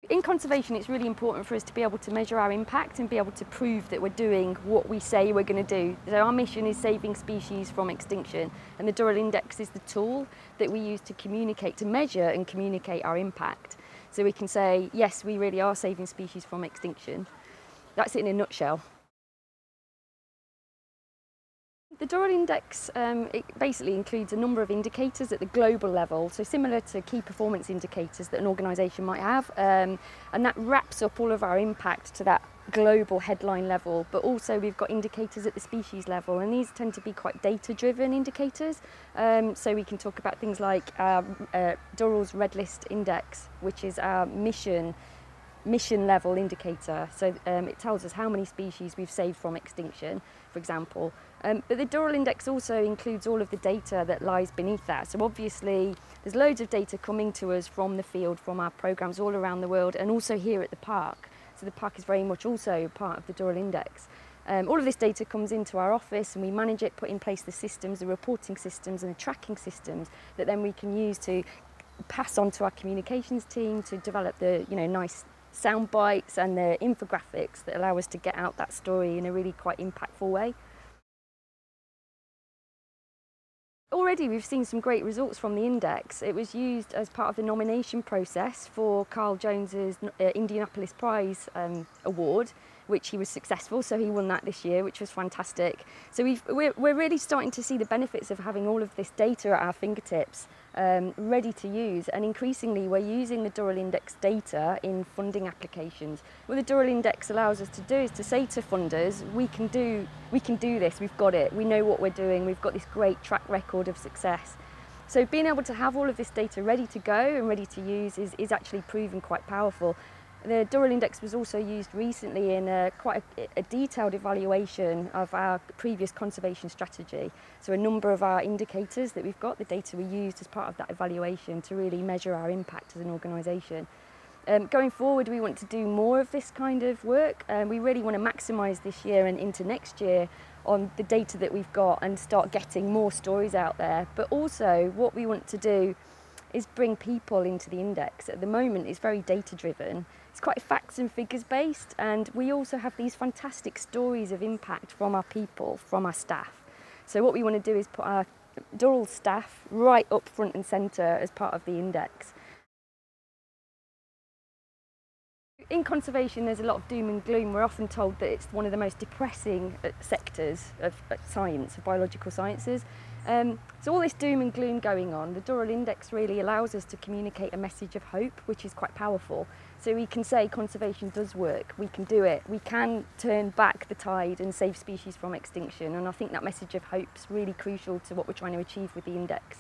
In conservation, it's really important for us to be able to measure our impact and be able to prove that we're doing what we say we're going to do. So our mission is saving species from extinction, and the Durrell Index is the tool that we use to communicate, to measure and communicate our impact. So we can say, yes, we really are saving species from extinction. That's it in a nutshell. The Durrell Index it basically includes a number of indicators at the global level, so similar to key performance indicators that an organisation might have, and that wraps up all of our impact to that global headline level. But also we've got indicators at the species level, and these tend to be quite data-driven indicators. So we can talk about things like Durrell's Red List Index, which is our mission level indicator. So it tells us how many species we've saved from extinction, for example. But the Durrell Index also includes all of the data that lies beneath that. So obviously there's loads of data coming to us from the field, from our programmes all around the world, and also here at the park. So the park is very much also part of the Durrell Index. All of this data comes into our office and we manage it, put in place the systems, the reporting systems and the tracking systems that then we can use to pass on to our communications team to develop the nice sound bites and the infographics that allow us to get out that story in a really quite impactful way. Already we've seen some great results from the index. It was used as part of the nomination process for Carl Jones's Indianapolis Prize award, which he was successful, so he won that this year, which was fantastic. So we're really starting to see the benefits of having all of this data at our fingertips, ready to use, and increasingly we're using the Durrell Index data in funding applications. What the Durrell Index allows us to do is to say to funders, we can do this, we've got it, we know what we're doing, we've got this great track record of success. So being able to have all of this data ready to go and ready to use is actually proven quite powerful. The Durrell Index was also used recently in quite a detailed evaluation of our previous conservation strategy. So a number of our indicators that we've got, the data we used as part of that evaluation to really measure our impact as an organisation. Going forward, we want to do more of this kind of work. We really want to maximise this year and into next year on the data that we've got and start getting more stories out there. But also what we want to do is bring people into the index. At the moment it's very data driven, it's quite facts and figures based, and we also have these fantastic stories of impact from our people, from our staff. So what we want to do is put our Durrell staff right up front and centre as part of the index. In conservation there's a lot of doom and gloom. We're often told that it's one of the most depressing sectors of science, of biological sciences. So all this doom and gloom going on, the Durrell Index really allows us to communicate a message of hope, which is quite powerful. So we can say conservation does work, we can do it, we can turn back the tide and save species from extinction, and I think that message of hope is really crucial to what we're trying to achieve with the index.